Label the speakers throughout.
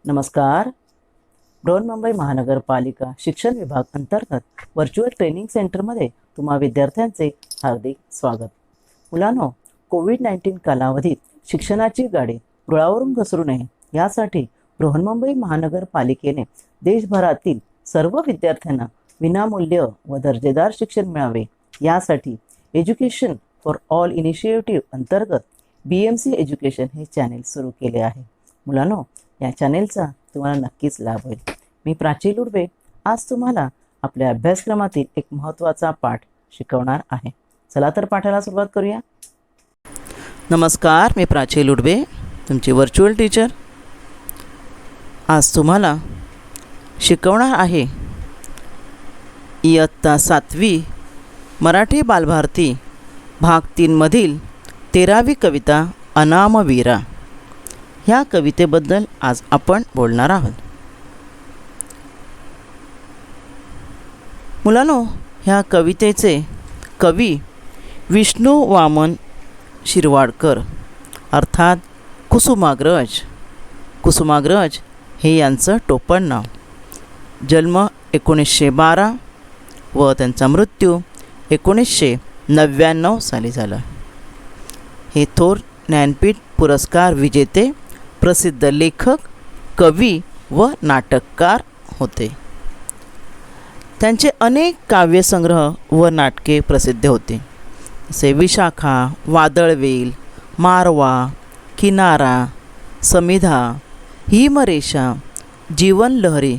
Speaker 1: नमस्कार. बृहन्मुंबई महानगरपालिका शिक्षण विभाग अंतर्गत व्हर्च्युअल ट्रेनिंग सेंटरमध्ये तुम्हा विद्यार्थ्यांचे हार्दिक स्वागत. मुलांनो, कोविड-19 कालावधीत शिक्षणाची गाडी रुळावरून घसरू नये यासाठी बृहन्मुंबई महानगरपालिकेने देशभरातील सर्व विद्यार्थ्यांना विनामूल्य व दर्जेदार शिक्षण मिळावे यासाठी एज्युकेशन फॉर ऑल इनिशिएटिव्ह अंतर्गत BMC एज्युकेशन हे चॅनेल सुरू केले आहे. मुलांनो, या चॅनेलचा तुम्हाला नक्कीच लाभ होईल. मी प्राची लुडवे आज तुम्हाला आपल्या अभ्यासक्रमातील एक महत्त्वाचा पाठ शिकवणार आहे. चला तर पाठाला सुरुवात करूया. नमस्कार, मी प्राची लुडवे, तुमची व्हर्च्युअल टीचर. आज तुम्हाला शिकवणार आहे इयत्ता 7वी मराठी बालभारती भाग 3 मधील 13वी कविता अनामवीरा. ह्या कवितेबद्दल आज आपण बोलणार आहोत. मुलांनो, ह्या कवितेचे कवी विष्णू वामन शिरवाडकर अर्थात कुसुमाग्रज. कुसुमाग्रज हे यांचं टोपण नाव. जन्म 1912 व त्यांचा मृत्यू 1999 साली झाला. हे थोर ज्ञानपीठ पुरस्कार विजेते प्रसिद्ध लेखक, कवी व नाटककार होते. त्यांचे अनेक काव्यसंग्रह व नाटके प्रसिद्ध होते. जसे विशाखा, वादळवेल, मारवा, किनारा, समिधा, हिमरेषा, जीवनलहरी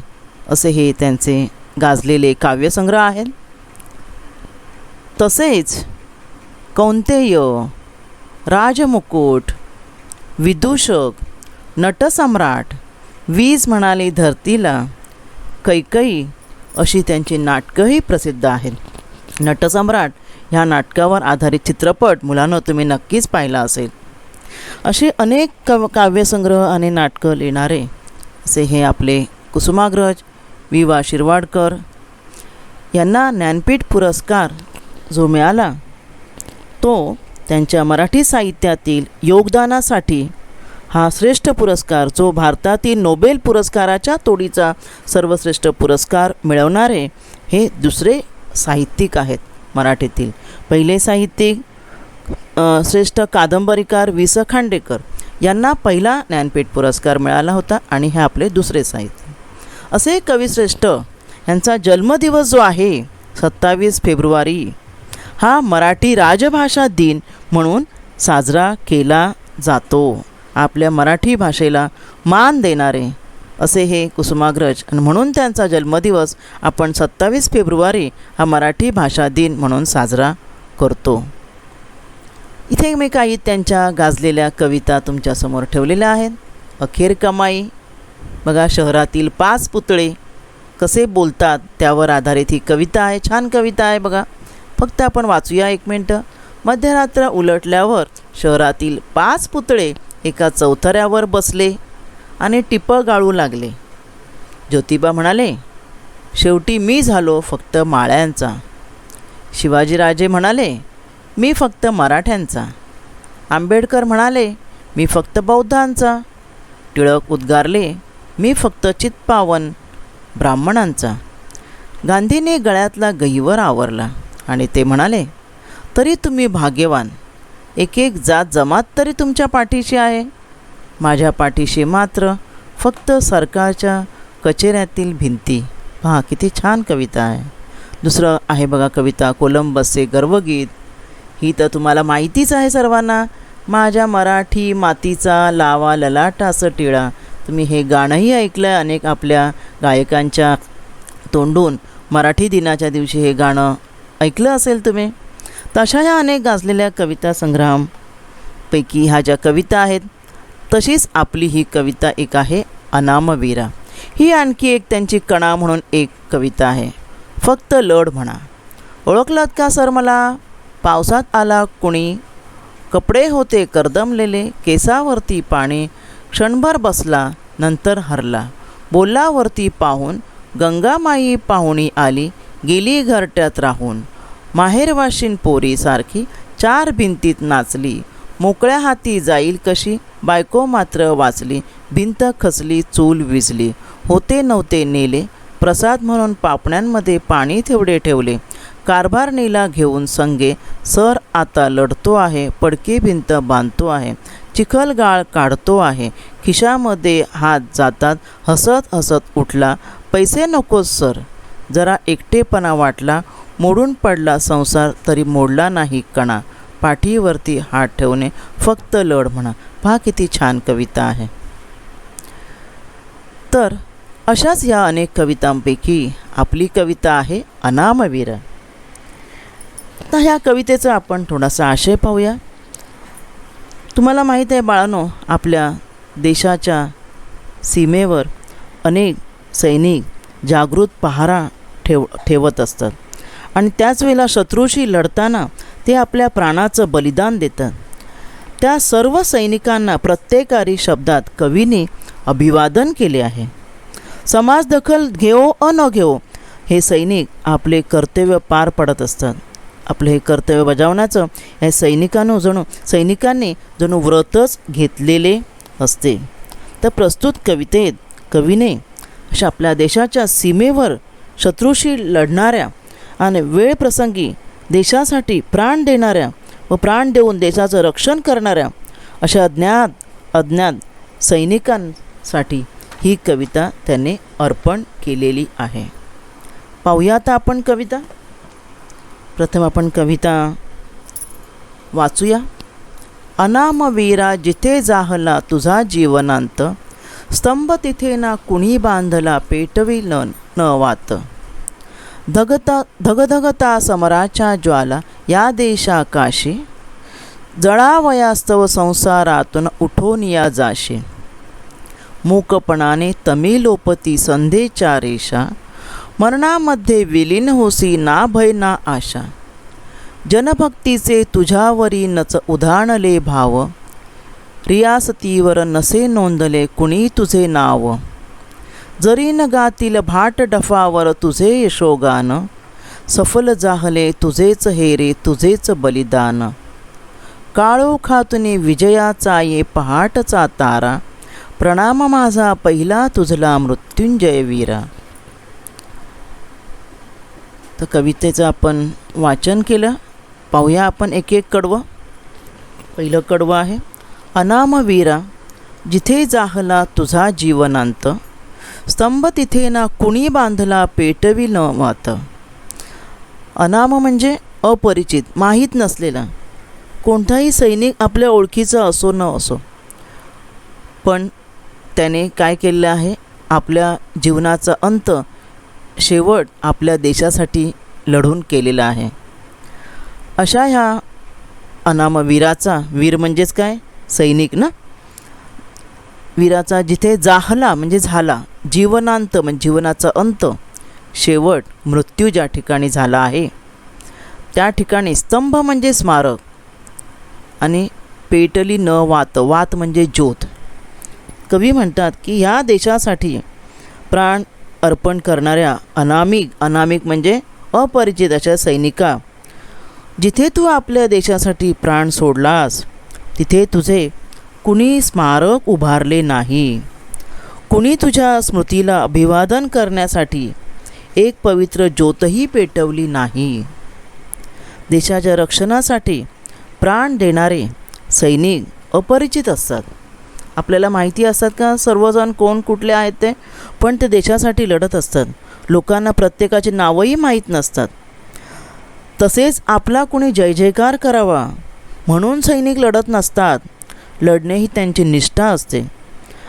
Speaker 1: असे हे त्यांचे गाजलेले काव्यसंग्रह आहेत. तसेच कौंतेय, राजमुकुट, विदूषक, नटसम्राट, वीज म्हणाली धरतीला, कैकई अशी त्यांची नाटकंही प्रसिद्ध आहेत. नटसम्राट ह्या नाटकावर आधारित चित्रपट मुलांनो तुम्ही नक्कीच पाहिला असेल. असे अनेक काव्यसंग्रह आणि नाटकं लिहिणारे असे हे आपले कुसुमाग्रज वि. शिरवाडकर. यांना ज्ञानपीठ पुरस्कार जो मिळाला तो त्यांच्या मराठी साहित्यातील योगदानासाठी हा श्रेष्ठ पुरस्कार, जो भारतातील नोबेल पुरस्काराच्या तोडीचा सर्वश्रेष्ठ पुरस्कार मिळवणारे हे दुसरे साहित्यिक आहेत मराठीतील. पहिले साहित्यिक श्रेष्ठ कादंबरीकार वि. स. खांडेकर यांना पहिला ज्ञानपीठ पुरस्कार मिळाला होता आणि हे आपले दुसरे साहित्यिक. असे कविश्रेष्ठ यांचा जन्मदिवस जो आहे 27 फेब्रुवारी हा मराठी राजभाषा दिन म्हणून साजरा केला जातो. आपल्या मराठी भाषेला मान देणारे असे हे कुसुमाग्रज आणि म्हणून त्यांचा जन्मदिवस आपण 27 फेब्रुवारी हा मराठी भाषा दिन म्हणून साजरा करतो. इथे मी काही त्यांच्या गाजलेल्या कविता तुमच्यासमोर ठेवलेल्या आहेत. अखेर कमाई बघा, शहरातील 5 पुतळे कसे बोलतात त्यावर आधारित ही कविता आहे. छान कविता आहे बघा. फक्त आपण वाचूया 1 मिनटं. मध्यरात्र उलटल्यावर शहरातील 5 पुतळे एका चौथऱ्यावर बसले आणि टिपं गाळू लागले. ज्योतिबा म्हणाले, शेवटी मी झालो फक्त माळ्यांचा. शिवाजीराजे म्हणाले, मी फक्त मराठ्यांचा. आंबेडकर म्हणाले, मी फक्त बौद्धांचा. टिळक उद्गारले, मी फक्त चित्पावन ब्राह्मणांचा. गांधीने गळ्यातला गहिवर आवरला आणि ते म्हणाले, तरी तुम्ही भाग्यवान, एक एक जात जमात तरी तुमच्या पाठीशी आहे. माझ्या पाठीशी मात्र फक्त सरकारच्या कचेऱ्यातील भिंती. पहा किती छान कविता आहे. दुसरं आहे बघा कविता कोलंबसचे गर्वगीत. ही तर तुम्हाला माहितीच आहे सर्वांना. माझ्या मराठी मातीचा लावा ललाटास टिळा. तुम्ही हे गाणंही ऐकलं अनेक आपल्या गायकांच्या तोंडून. मराठी दिनाच्या दिवशी हे गाणं ऐकलं असेल तुम्ही. तशा ह्या अनेक गाजलेल्या कविता संग्रहांपैकी ह्या ज्या कविता आहेत, तशीच आपली ही कविता एक आहे अनामवीरा. ही आणखी एक त्यांची कणा म्हणून एक कविता आहे. फक्त लढ म्हणा. ओळखलात का सर मला? पावसात आला कुणी, कपडे होते करदमलेले, केसावरती पाणी, क्षणभर बसला नंतर हरला. बोलावरती पाहून गंगामाई पाहुणी आली, गेली घरट्यात राहून. माहेरवाशीन पोरी सारखी 4 भिंतीत नाचली, मोकळ्या हाती जाईल कशी, बायको मात्र वाचली, भिंत खचली, चूल विझली, होते नव्हते नेले, प्रसाद म्हणून पापण्यांमध्ये पाणी तेवढे ठेवले, कारभार नेला घेऊन संगे, सर आता लढतो आहे, पडकी भिंत बांधतो आहे, चिखलगाळ काढतो आहे, खिशामध्ये हात जातात, हसत हसत उठला, पैसे नकोच सर, जरा एकटेपणा वाटला, मोडून पडला संसार तरी मोडला नाही कणा, पाठीवरती हात ठेवणे फक्त लढ म्हणा. पहा किती छान कविता आहे. तर अशाच या अनेक कवितांपैकी आपली कविता आहे अनामवीर. तर ह्या कवितेचा आपण थोडासा आशय पाहूया. तुम्हाला माहीत आहे बाळांनो, आपल्या देशाच्या सीमेवर अनेक सैनिक जागृत पहारा ठेवत असतात आणि त्याच वेळेला शत्रूशी लढताना ते आपल्या प्राणाचं बलिदान देतात. त्या सर्व सैनिकांना प्रत्येकारी शब्दात कवीने अभिवादन केले आहे. समाज दखल घेओ न घेओ हे सैनिक आपले कर्तव्य पार पडत असतात. आपले हे कर्तव्य बजावण्याचं या सैनिकांनी जणू व्रतच घेतलेले असते. तर प्रस्तुत कवितेत कवीने अशा आपल्या देशाच्या सीमेवर शत्रूशी लढणाऱ्या आणि वेळप्रसंगी देशासाठी प्राण देणाऱ्या व प्राण देऊन देशाचं रक्षण करणाऱ्या अशा अज्ञात सैनिकांसाठी ही कविता त्यांनी अर्पण केलेली आहे. पाहूया आता आपण कविता. प्रथम आपण कविता वाचूया. अनामवीरा जिथे जाहला तुझा जीवनांत, स्तंभ तिथे ना कुणी बांधला पेटविल न वात. धगधगता समराच्या ज्वाला या देशाकाशी, जळावयास्तव संसारातून उठून या जाशी. मूकपणाने तमिलोपती संधेच्या रेषा, मरणामध्ये विलीन होसी ना भय ना आशा. जनभक्तीचे तुझ्यावरी नच उधाणले भाव, रियासतीवर नसे नोंदले कुणी तुझे नाव. जरी न गातील भाट डफावर तुझे यशोगान, सफल जाहले तुझेच हेरे तुझेच बलिदान. काळोखातून विजयाचा ये पहाटचा तारा, प्रणाम माझा पहिला तुझला मृत्युंजय वीरा. तर कवितेचं आपण वाचन केलं. पाहूया आपण एक एक कडवं. पहिलं कडवं आहे. अनामवीरा जिथे जाहला तुझा जीवनांत, स्तंभ तिथे ना कुणी बांधला पेटवी न वात. अनाम म्हणजे अपरिचित, माहीत नसलेला. कोणताही सैनिक आपल्या ओळखीचा असो न असो, पण त्याने काय केलेलं आहे, आपल्या जीवनाचा अंत शेवट आपल्या देशासाठी लढून केलेला आहे. अशा ह्या अनामवीराचा, वीर म्हणजेच काय, सैनिक ना, वीराचा जिथे जाहला म्हणजे झाला, जीवनांत म्हणजे जीवनाचा अंत, शेवट मृत्यू ज्या ठिकाणी झाला आहे त्या ठिकाणी स्तंभ म्हणजे स्मारक आणि पेटली न वात, वात म्हणजे ज्योत. कवी म्हणतात की ह्या देशासाठी प्राण अर्पण करणाऱ्या अनामिक म्हणजे अपरिचित अशा सैनिका, जिथे तू आपल्या देशासाठी प्राण सोडलास तिथे तुझे कुणी स्मारक उभारले नाही, कुणी तुझ्या स्मृतीला अभिवादन करण्यासाठी एक पवित्र ज्योतही पेटवली नाही. देशाच्या रक्षणासाठी प्राण देणारे सैनिक अपरिचित असतात. आपल्याला माहिती असतात का सर्वजण कोण कुठले आहेत ते, पण ते देशासाठी लढत असतात. लोकांना प्रत्येकाची नावंही माहीत नसतात. तसेच आपला कुणी जय जयकार करावा म्हणून सैनिक लढत नसतात. लढणे ही त्यांची निष्ठा असते.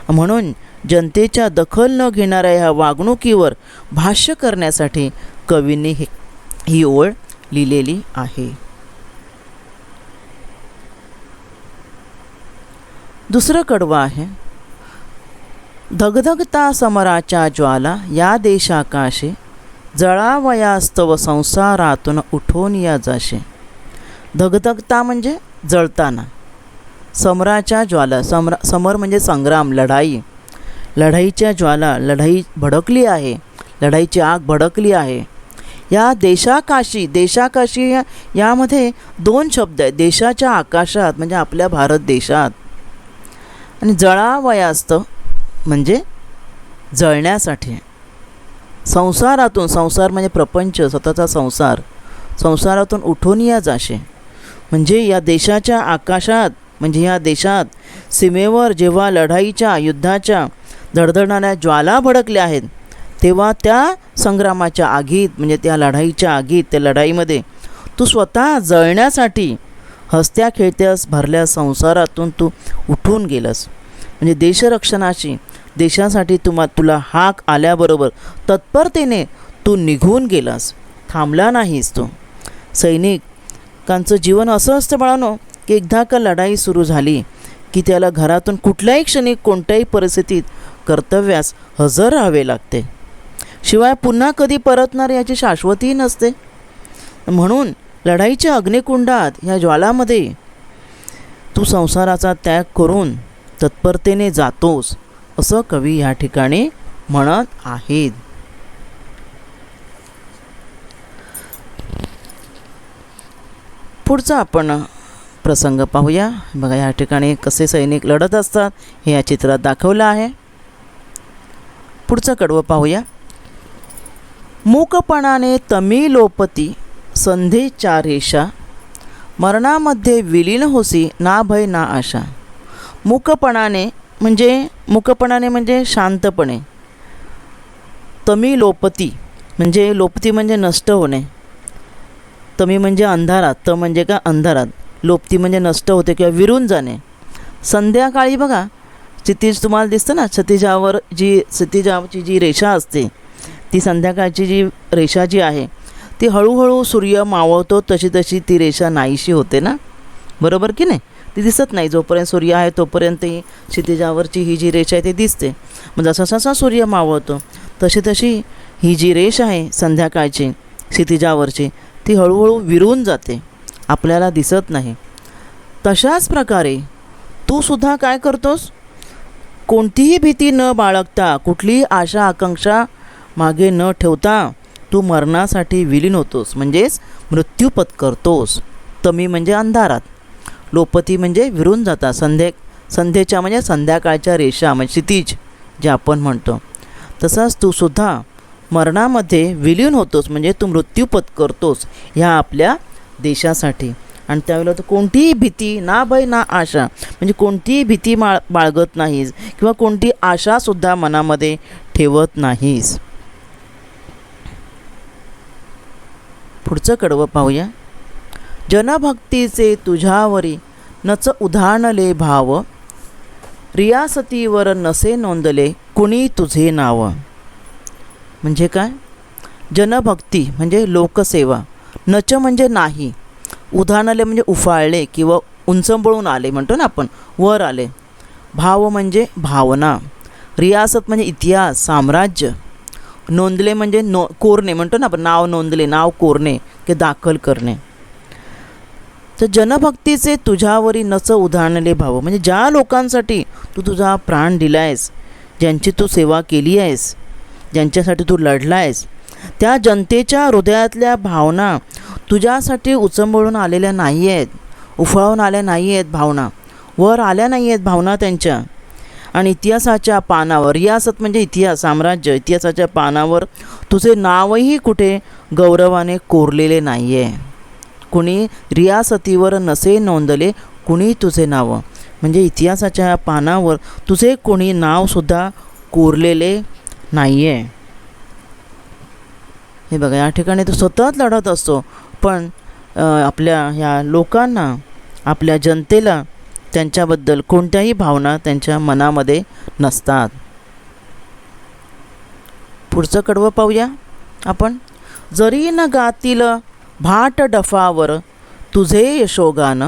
Speaker 1: म्हणून जनतेच्या दखल न घेणाऱ्या ह्या वागणुकीवर भाष्य करण्यासाठी कवींनी ही ओळ लिहिलेली आहे. दुसरं कडवं आहे. धगधगता समराच्या ज्वाला या देशाकाशे, जळावयास्तव संसारातून उठून या जाशे. धगधगता म्हणजे जळताना, समराच्या ज्वाला, समर म्हणजे संग्राम, लढाईच्या ज्वाला, लढाई भडकली आहे, लढाईची आग भडकली आहे. या देशाकाशी यामध्ये दोन शब्द आहेत. देशाच्या आकाशात म्हणजे आपल्या भारत देशात, आणि जळावयास्त म्हणजे जळण्यासाठी. संसार म्हणजे प्रपंच, स्वतःचा संसारातून उठून या जाशे म्हणजे या देशाच्या आकाशात, म्हणजे या देशात सीमेवर जेव्हा लढाईच्या युद्धाच्या धडधडणाऱ्या ज्वाला भडकल्या आहेत, तेव्हा त्या संग्रामाच्या आगीत म्हणजे त्या लढाईच्या आगीत, त्या लढाईमध्ये तू स्वतः जळण्यासाठी हसत्या खेळत्यास भरल्या संसारातून तू उठून गेलास. म्हणजे देशरक्षणाची, देशासाठी तुला हाक आल्याबरोबर तत्परतेने तू निघून गेलास, थांबला नाहीस तू. सैनिकांचं जीवन असं असतं बाळांनो, की एकदा का लढाई सुरू झाली की त्याला घरातून कुठल्याही क्षणी कोणत्याही परिस्थितीत कर्तव्यास हजर राहावे लागते, शिवाय पुन्हा कधी परतणार याची शाश्वतीही नसते. म्हणून लढाईच्या अग्निकुंडात ह्या ज्वालामध्ये तू संसाराचा त्याग करून तत्परतेने जातोस, असं कवी या ठिकाणी म्हणत आहेत. पुढचा आपण प्रसंग पाहूया. बघा या ठिकाणी कसे सैनिक लढत असतात हे या चित्रात दाखवलं आहे. पुढचं कडवं पाहूया. मूकपणाने तमी लोपती संधीच्या रेषा, मरणामध्ये विलीन होसी ना भय ना आशा. मूकपणाने म्हणजे शांतपणे. तमी लोपती म्हणजे नष्ट होणे. तमी म्हणजे अंधारात, त म्हणजे का अंधारात, लोपती म्हणजे नष्ट होते किंवा विरून जाणे. संध्याकाळी बघा क्षितिज तुम्हाला दिसतं ना, क्षितिजाची जी रेषा असते, ती संध्याकाळची जी रेषा जी आहे ती हळूहळू सूर्य मावळतो तशी ती रेषा नाहीशी होते ना, बरोबर की नाही. ती दिसत नाही, जोपर्यंत सूर्य आहे तोपर्यंत ही क्षितिजावरची ही जी रेषा आहे ती दिसते. मग जसा सूर्य मावळतो तशी ही जी रेष आहे संध्याकाळची क्षितिजावरची ती हळूहळू विरून जाते, आपल्याला दिसत नाही. तशाच प्रकारे तू सुद्धा काय करतोस, कोणतीही भीती न बाळगता, कुठलीही आशा आकांक्षा मागे न ठेवता तू मरणासाठी विलीन होतोस, म्हणजेच मृत्यू पत्करतोस. तमी म्हणजे अंधारात, लोपती म्हणजे विरून जाता, संध्येच्या म्हणजे संध्याकाळच्या रेषा म्हणजे क्षितिज जे आपण म्हणतो. तसाच तू सुद्धा मरणामध्ये विलीन होतोस, म्हणजे तू मृत्यू पत्करतोस ह्या आपल्या देशासाठी. आणि त्यावेळेला तर कोणतीही भीती ना भय ना आशा, म्हणजे कोणतीही भीती बाळगत नाहीस किंवा कोणती आशासुद्धा मनामध्ये ठेवत नाहीस. पुढचं कडवं पाहूया. जनभक्तीचे तुझ्यावरी नच उधाणले भाव, रियासतीवर नसे नोंदले कुणी तुझे नाव. म्हणजे काय, जनभक्ती म्हणजे लोकसेवा, नच म्हणजे नाही, उधाणले म्हणजे उफाळले किंवा उंचंबळून आले म्हणतो ना आपण, वर आले. भाव म्हणजे भावना, रियासत म्हणजे इतिहास साम्राज्य, नोंदले म्हणजे कोरणे म्हणतो ना आपण, नाव नोंदले, नाव कोरणे की दाखल करणे. तर जनभक्तीचे तुझ्यावरी नच उधाणले भाव म्हणजे ज्या लोकांसाठी तू तुझा प्राण दिला आहेस, ज्यांची तू सेवा केली आहेस, ज्यांच्यासाठी तू लढला आहेस, त्या जनतेच्या हृदयातल्या भावना तुझ्यासाठी उचंबळून आलेल्या नाही आहेत, उफाळून आल्या नाही आहेत भावना, वर आल्या नाही आहेत भावना त्यांच्या. आणि इतिहासाच्या पानावर, रियासत म्हणजे इतिहास साम्राज्य, इतिहासाच्या पानावर तुझे नावही कुठे गौरवाने कोरलेले नाही आहे. कुणी रियासतीवर नसे नोंदले कुणी तुझे नाव, म्हणजे इतिहासाच्या पानावर तुझे कोणी नावसुद्धा कोरलेले नाही आहे. हे बघा या ठिकाणी तो सतत लढत असतो, पण आपल्या ह्या लोकांना, आपल्या जनतेला त्यांच्याबद्दल कोणत्याही भावना त्यांच्या मनामध्ये नसतात. पुढचं कडवं पाहूया आपण. जरी न गातील भाट डफावर तुझे यशोगान,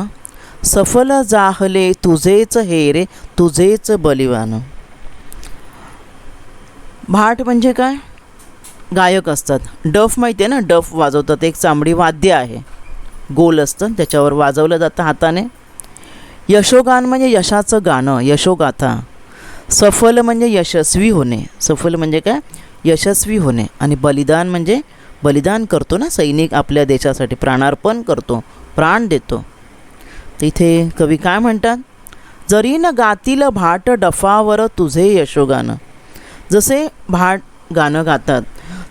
Speaker 1: सफल जाहले तुझेच हेरे तुझेच बलिवान. भाट म्हणजे काय, गायक असतात. डफ माहिती आहे ना, डफ वाजवतात, एक चांबडी वाद्य आहे, गोल असतं, त्याच्यावर वाजवलं जातं हाताने. यशोगान म्हणजे यशाचं गाणं, यशोगाथा. सफल म्हणजे यशस्वी होणे, सफल म्हणजे काय, यशस्वी होणे. आणि बलिदान म्हणजे बलिदान करतो ना सैनिक, आपल्या देशासाठी प्राणार्पण करतो, प्राण देतो. तिथे कवी काय म्हणतात, जरी न गातील भाट डफावर तुझे यशोगान. जसे भाट गाणं गातात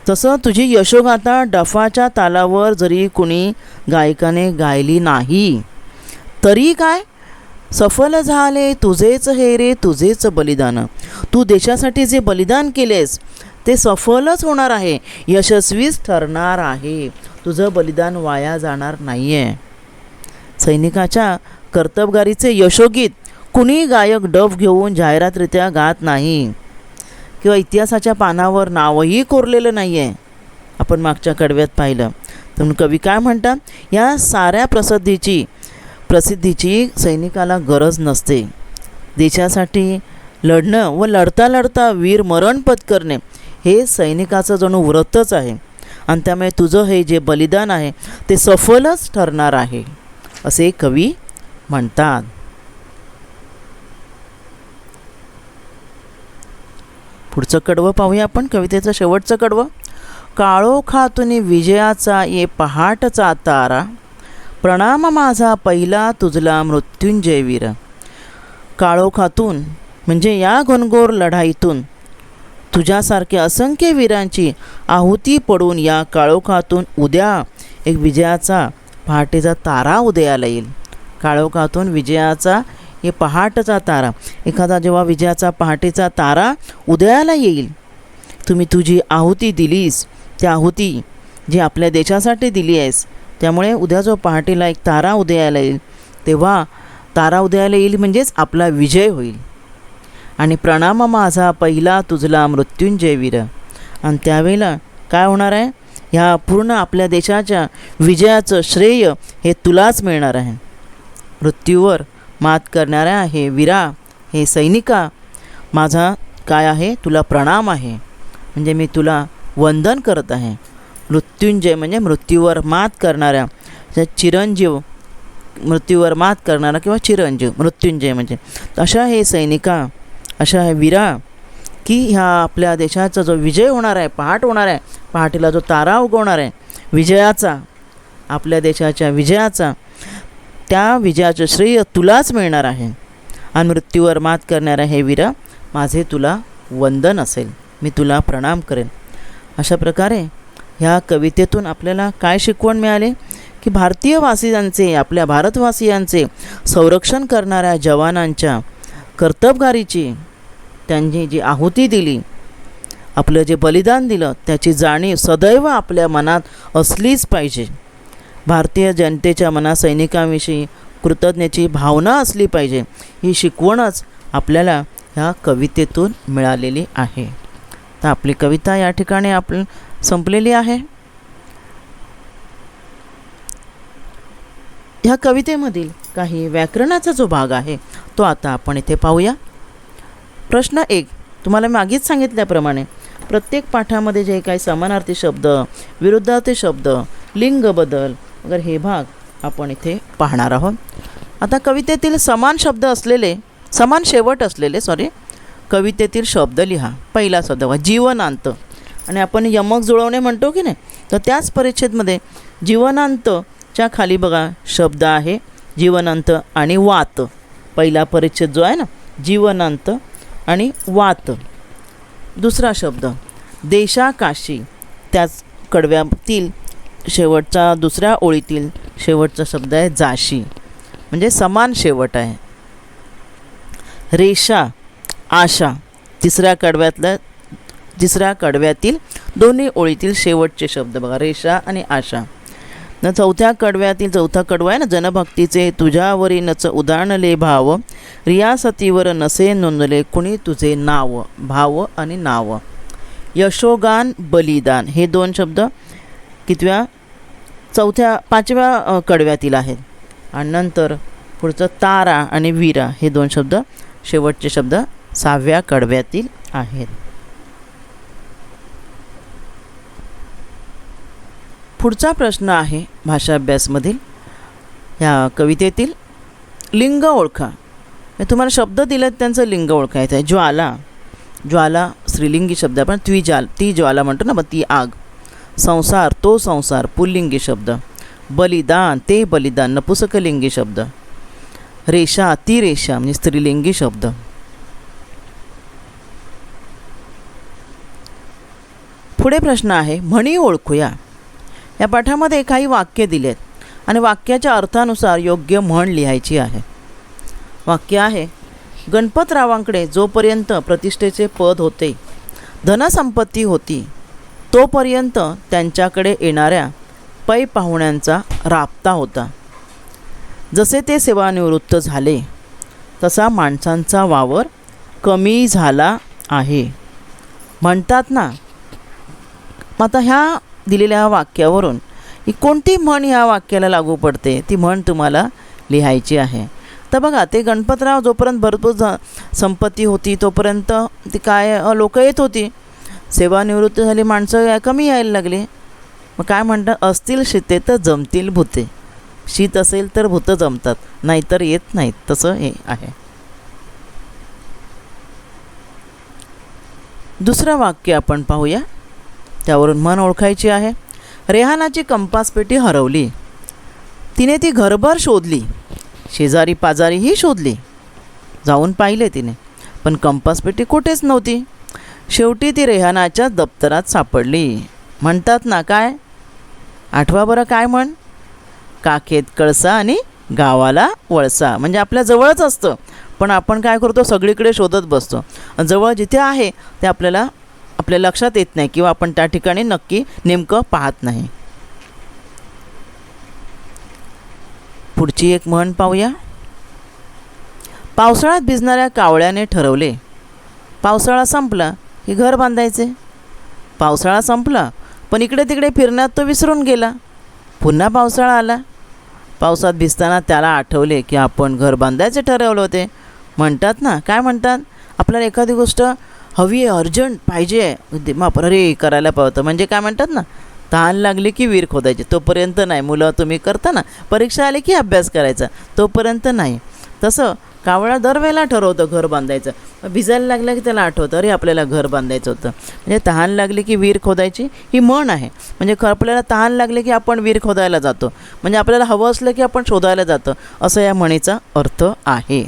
Speaker 1: तसं तुझी यशोगाथा डफाच्या तालावर जरी कुणी गायकाने गायली नाही तरी काय, सफल झाले तुझेच हे रे तुझेच बलिदान. तू देशासाठी जे बलिदान केलेस ते सफलच होणार आहे, यशस्वीच ठरणार आहे. तुझं बलिदान वाया जाणार नाही आहे. सैनिकाच्या कर्तबगारीचे यशोगीत कुणी गायक डफ घेऊन जाहिरातरित्या गात नाही किंवा इतिहासाच्या पानावर नावही कोरलेलं नाही आहे. आपण मागच्या कडव्यात पाहिलं. तर कवी काय म्हणतात, या साऱ्या प्रसिद्धीची सैनिकाला गरज नसते. देशासाठी लढणं व लढता लढता वीर मरण पत्करणे हे सैनिकाचं जणू व्रतच आहे. आणि त्यामुळे तुझं हे जे बलिदान आहे ते सफलच ठरणार आहे असे कवी म्हणतात. पुढचं कडवं पाहूया आपण, कवितेचं शेवटचं कडवं. काळोखातून विजयाचा ये पहाटचा तारा, प्रणाम माझा पहिला तुझला मृत्युंजय वीर. काळोखातून म्हणजे या घनघोर लढाईतून तुझ्यासारख्या असंख्य वीरांची आहुती पडून या काळोखातून उद्या एक विजयाचा पहाटेचा तारा उदयाला येईल. काळोखातून विजयाचा हे पहाटचा तारा, एखादा जेव्हा विजयाचा पहाटेचा तारा उदयाला येईल, तुम्ही तुझी आहुती दिलीस, त्या आहुती जी आपल्या देशासाठी दिली आहेस, त्यामुळे उद्या जो पहाटेला एक तारा उदयाला येईल, तेव्हा तारा उदयाला येईल म्हणजेच आपला विजय होईल. आणि प्रणाम माझा पहिला तुझला मृत्युंजय वीर. आणि त्यावेळेला काय होणार आहे, ह्या पूर्ण आपल्या देशाच्या विजयाचं श्रेय हे तुलाच मिळणार आहे. मृत्यूवर मात करणाऱ्या हे वीरा, हे सैनिका, माझा काय आहे, तुला प्रणाम आहे, म्हणजे मी तुला वंदन करत आहे. मृत्युंजय म्हणजे मृत्यूवर मात करणाऱ्या, चिरंजीव, मृत्यूवर मात करणारा किंवा चिरंजीव, मृत्युंजय म्हणजे अशा हे सैनिका, अशा हे वीरा, की ह्या आपल्या देशाचा जो विजय होणार आहे, पहाट होणार आहे, पहाटेला जो तारा उगवणार आहे विजयाचा, आपल्या देशाच्या विजयाचा, त्या विजयाचं श्रेय तुलाच मिळणार आहे. आणि मृत्यूवर मात करणाऱ्या हे वीरा, माझे तुला वंदन असेल, मी तुला प्रणाम करेन. अशा प्रकारे ह्या कवितेतून आपल्याला काय शिकवण मिळाले, की भारतीयवासियांचे, आपल्या भारतवासियांचे संरक्षण करणाऱ्या जवानांच्या कर्तबगारीची, त्यांनी जी आहुती दिली, आपलं जे बलिदान दिलं, त्याची जाणीव सदैव आपल्या मनात असलीच पाहिजे. भारतीय जनतेच्या मनात सैनिकांविषयी कृतज्ञतेची भावना असली पाहिजे. ही शिकवणच आपल्याला ह्या कवितेतून मिळालेली आहे. तर आपली कविता या ठिकाणी संपलेली आहे. ह्या कवितेमधील काही व्याकरणाचा जो भाग आहे तो आता आपण इथे पाहूया. प्रश्न 1, तुम्हाला मागेच सांगितल्याप्रमाणे प्रत्येक पाठामध्ये जे काही समानार्थी शब्द, विरुद्धार्थी शब्द, लिंग बदल वगैरे हे भाग आपण इथे पाहणार आहोत. आता कवितेतील समान शेवट असलेले कवितेतील शब्द लिहा. पहिला शब्द जीवनांत, आणि आपण यमक जुळवणे म्हणतो की नाही, तर त्याच परिच्छेदमध्ये जीवनांतच्या खाली बघा शब्द आहे जीवनांत आणि वात. पहिला परिच्छेद जो आहे ना, जीवनांत आणि वात. दुसरा शब्द देशाकाशी, त्याच कडव्यातील शेवटचा, दुसऱ्या ओळीतील शेवटचा शब्द आहे जाशी, म्हणजे समान शेवट आहे. रेषा, आशा, तिसऱ्या कडव्यातील दोन्ही ओळीतील शेवटचे शब्द बघा, रेषा आणि आशा. न चौथ्या कडवा आहे ना, जनभक्तीचे तुझ्यावरी नच उदाहरणले भाव, रियासतीवर नसे नोंदले कुणी तुझे नाव. भाव आणि नाव. यशोगान, बलिदान हे दोन शब्द पाचव्या कडव्यातील आहेत. आणि नंतर पुढचं तारा आणि वीरा हे दोन शब्द, शेवटचे शब्द 6व्या कडव्यातील आहेत. पुढचा प्रश्न आहे भाषाभ्यासमधील, ह्या कवितेतील लिंग ओळखा. तुम्हाला शब्द दिलेत त्यांचं लिंग ओळखायचं आहे. ज्वाला स्त्रीलिंगी शब्द, आपण ती ज्वाला म्हणतो ना, ती आग. संसार तो संसार पुल्लिंगी शब्द, बलिदान ते बलिदान नपुसकलिंगी शब्द, रेषा ती रेषा म्हणजे स्त्रीलिंगी शब्द. पुढे प्रश्न आहे, म्हणी ओळखूया. या पाठामध्ये काही वाक्य दिलेत आणि वाक्याच्या अर्थानुसार योग्य म्हण लिहायची आहे. वाक्य आहे, गणपतरावांकडे जोपर्यंत प्रतिष्ठेचे पद होते, धनसंपत्ती होती, तोपर्यंत त्यांच्याकडे येणाऱ्या पै पाहुण्यांचा राबता होता. जसे ते सेवानिवृत्त झाले तसा माणसांचा वावर कमी झाला आहे म्हणतात ना. आता ह्या दिलेल्या वाक्यावरून ही कोणती म्हण ह्या वाक्याला लागू पडते ती म्हण तुम्हाला लिहायची आहे. तर बघा, ते गणपतराव जोपर्यंत भरपूर संपत्ती होती तोपर्यंत ती काय लोक येत होती. सेवानिवृत्त झाली, माणसं कमी यायला लागली. मग काय म्हणतात, असतील शीते तर जमतील भूते. शीत असेल तर भूतं जमतात, नाहीतर येत नाहीत. तसं हे आहे. दुसरं वाक्य आपण पाहूया, त्यावरून म्हण ओळखायची आहे. रेहानाची कंपासपेटी हरवली. तिने ती घरभर शोधली, शेजारी पाजारीही शोधली, जाऊन पाहिले तिने, पण कंपासपेटी कुठेच नव्हती. शेवटी ती रेहानाच्या दप्तरात सापडली. म्हणतात ना काय, आठवा बरं काय म्हण, काखेत कळसा आणि गावाला वळसा. म्हणजे आपल्या जवळच असतं, पण आपण काय करतो, सगळीकडे शोधत बसतो. जवळ जिथे आहे ते आपल्या लक्षात येत नाही किंवा आपण त्या ठिकाणी नक्की नेमकं पाहत नाही. पुढची एक म्हण पाहूया. पावसाळ्यात भिजणाऱ्या कावळ्याने ठरवले, पावसाळा संपला की घर बांधायचे. पावसाळा संपला, पण इकडे तिकडे फिरण्यात तो विसरून गेला. पुन्हा पावसाळा आला. पावसात भिजताना त्याला आठवले की आपण घर बांधायचे ठरवले होते. म्हणतात ना, काय म्हणतात, आपल्याला एखादी गोष्ट हवी आहे, अर्जंट पाहिजे आहे, मग अरे करायला पाहतं. म्हणजे काय म्हणतात ना, तहान लागली की विहीर खोदायची, तोपर्यंत नाही. मुलं तुम्ही करता ना, परीक्षा आली की अभ्यास करायचा, तोपर्यंत नाही. तसं कावळा दरवेळेला ठरवतं घर बांधायचं. भिजायला लागलं की त्याला आठवतं, अरे आपल्याला घर बांधायचं होतं. म्हणजे तहान लागली की विहीर खोदायची ही म्हण आहे. म्हणजे आपल्याला तहान लागली की आपण विहीर खोदायला जातो, म्हणजे आपल्याला हवं असलं की आपण शोधायला जातो, असं या म्हणीचा अर्थ आहे.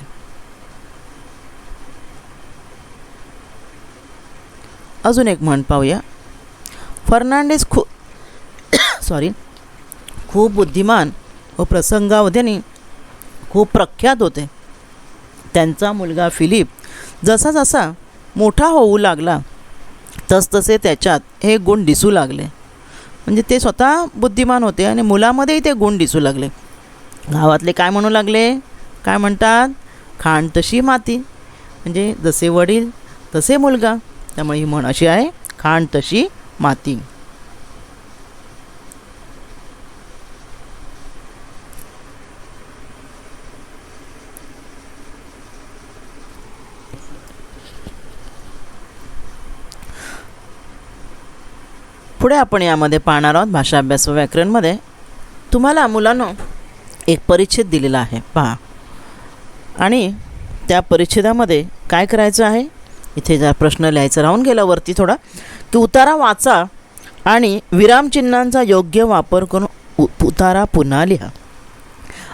Speaker 1: अजून एक म्हण पाहूया. फर्नांडिस खूप बुद्धिमान व प्रसंगावधानी खूप प्रख्यात होते. त्यांचा मुलगा फिलिप जसा जसा मोठा होऊ लागला तसतसे त्याच्यात हे गुण दिसू लागले. म्हणजे ते स्वतः बुद्धिमान होते आणि मुलामध्येही ते गुण दिसू लागले. गावातले काय म्हणू लागले, काय म्हणतात, खाण तशी माती. म्हणजे जसे वडील तसे मुलगा. त्यामुळे ही म्हण अशी आहे, खाण तशी माती. पुढे आपण यामध्ये पाहणार आहोत भाषा अभ्यास व व्याकरणमध्ये. तुम्हाला मुलांनो एक परिच्छेद दिलेला आहे पहा, आणि त्या परिच्छेदामध्ये काय करायचं आहे, इथे जर प्रश्न लिहायचा राहून गेला वरती थोडा, की उतारा वाचा आणि विरामचिन्हांचा योग्य वापर करून उतारा पुन्हा लिहा.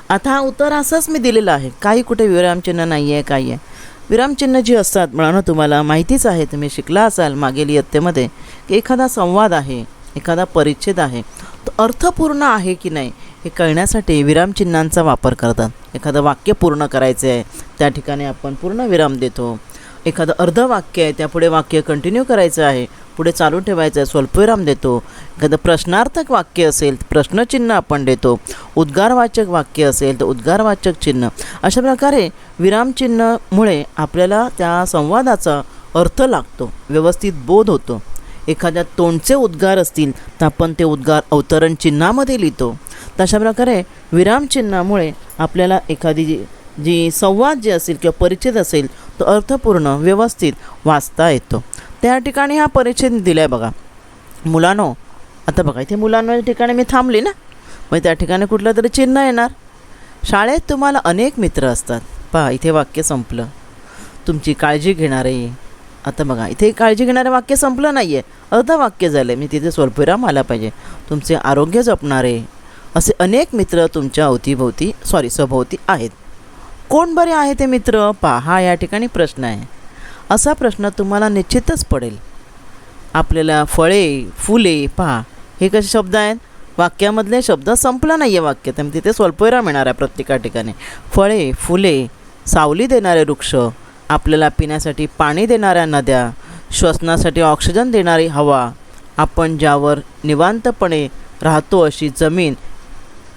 Speaker 1: आता हा उतारा असाच मी दिलेला आहे, काही कुठे विरामचिन्ह नाही आहे, काही आहे. विरामचिन्ह जी असतात मुलांनो तुम्हाला माहितीच आहे, तुम्ही शिकला असाल मागील इयत्तेमध्ये, की एखादा संवाद आहे, एखादा परिच्छेद आहे, तो अर्थपूर्ण आहे की नाही हे कळण्यासाठी विरामचिन्हांचा वापर करतात. एखादं वाक्य पूर्ण करायचं आहे त्या ठिकाणी आपण पूर्ण विराम देतो. एखादं अर्ध वाक्य आहे त्यापुढे वाक्य कंटिन्यू करायचं आहे, पुढे चालू ठेवायचं आहे, स्वल्पविराम देतो. एखादं प्रश्नार्थक वाक्य असेल प्रश्नचिन्ह आपण देतो. उद्गारवाचक वाक्य असेल तर उद्गारवाचक चिन्ह. अशा प्रकारे विरामचिन्हामुळे आपल्याला त्या संवादाचा अर्थ लागतो, व्यवस्थित बोध होतो. एखाद्या तोंडचे उद्गार असतील तर आपण ते उद्गार अवतरण चिन्हामध्ये लिहितो. तशा प्रकारे विरामचिन्हामुळे आपल्याला एखादी जी संवाद जे असेल किंवा परिच्छेद असेल तो अर्थपूर्ण व्यवस्थित वाचता येतो. त्या ठिकाणी हा परिच्छेद दिला आहे बघा मुलांनो. आता बघा इथे मुलांनो या ठिकाणी मी थांबली ना, मग त्या ठिकाणी कुठलं तरी चिन्ह येणार. शाळेत तुम्हाला अनेक मित्र असतात. पहा इथे वाक्य संपलं. तुमची काळजी घेणारे, आता बघा, इथे काळजी घेणारं वाक्य संपलं नाही आहे, अर्ध वाक्य झालं. मी तिथे स्वल्पविराम आला पाहिजे. तुमचे आरोग्य जपणारे असे अनेक मित्र तुमच्या अवतीभोवती सभोवती आहेत. कोण बरे आहे ते मित्र? पहा, या ठिकाणी प्रश्न आहे. असा प्रश्न तुम्हाला निश्चितच पडेल. आपल्याला फळे, फुले, पहा हे कसे शब्द आहेत? वाक्यामधले शब्द संपला नाही आहे वाक्य, त्यामुळे तिथे स्वल्पविराम येणार आहे प्रत्येका ठिकाणी. फळे, फुले, सावली देणारे वृक्ष, आपल्याला पिण्यासाठी पाणी देणाऱ्या नद्या, श्वसनासाठी ऑक्सिजन देणारी हवा, आपण ज्यावर निवांतपणे राहतो अशी जमीन,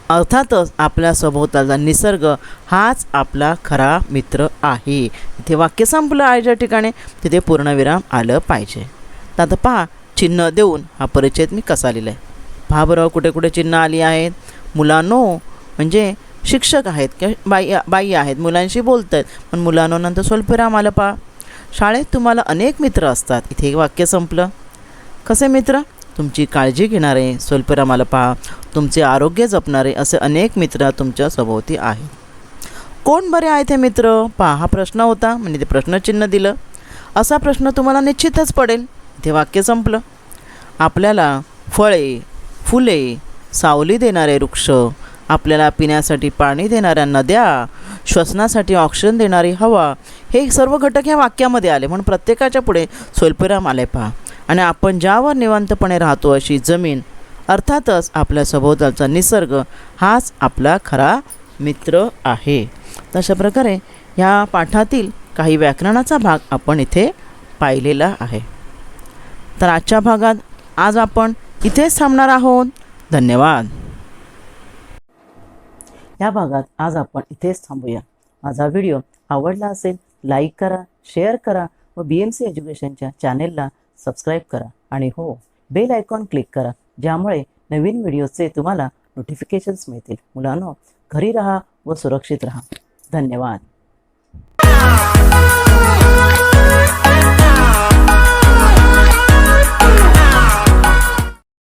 Speaker 1: अर्थातच आपल्या सभोवतालचा निसर्ग हाच आपला खरा मित्र आहे. इथे वाक्य संपलं आहे ज्या ठिकाणी, तिथे पूर्णविराम आलं पाहिजे. तर आता पहा, चिन्ह देऊन हा परिच्छेद मी कसा लिहिला आहे. पहा बरोबर, कुठे कुठे चिन्ह आली आहेत. मुलांनो म्हणजे शिक्षक आहेत किंवा बाई आहेत, मुलांशी बोलत आहेत, पण मुलांनो नंतर स्वल्पविराम आलं. पहा, शाळेत तुम्हाला अनेक मित्र असतात. इथे एक वाक्य संपलं. कसे मित्र? तुमची काळजी घेणारे, स्वल्पविराम आलं. पहा, तुमचे आरोग्य जपणारे असे अनेक मित्र तुमच्या सभोवती आहेत. कोण बरे आहेत हे मित्र? पहा, हा प्रश्न होता, म्हणजे ते प्रश्नचिन्ह दिलं. असा प्रश्न तुम्हाला निश्चितच पडेल. इथे वाक्य संपलं. आपल्याला फळे, फुले, सावली देणारे वृक्ष, आपल्याला पिण्यासाठी पाणी देणाऱ्या नद्या, श्वसनासाठी ऑक्सिजन देणारी हवा, हे सर्व घटक ह्या वाक्यामध्ये आले, म्हणून प्रत्येकाच्या पुढे स्वल्पविराम आले. पहा, आणि आपण ज्यावर निवांतपणे राहतो अशी जमीन, अर्थातच आपल्या सभोवतालचा निसर्ग हाच आपला खरा मित्र आहे. तशा प्रकारे ह्या पाठातील काही व्याकरणाचा भाग आपण इथे पाहिलेला आहे. तर आजच्या भागात आज आपण इथेच थांबणार आहोत. धन्यवाद. या भागात आज आपण इथेच थांबूया. माझा व्हिडिओ आवडला असेल लाईक करा, शेअर करा व BMC एज्युकेशनच्या चॅनेलला सबस्क्राईब करा. आणि हो, बेल आयकॉन क्लिक करा, ज्यामुळे नवीन व्हिडिओचे तुम्हाला नोटिफिकेशन्स मिळतील. मुलांनो, घरी राहा व सुरक्षित राहा. धन्यवाद.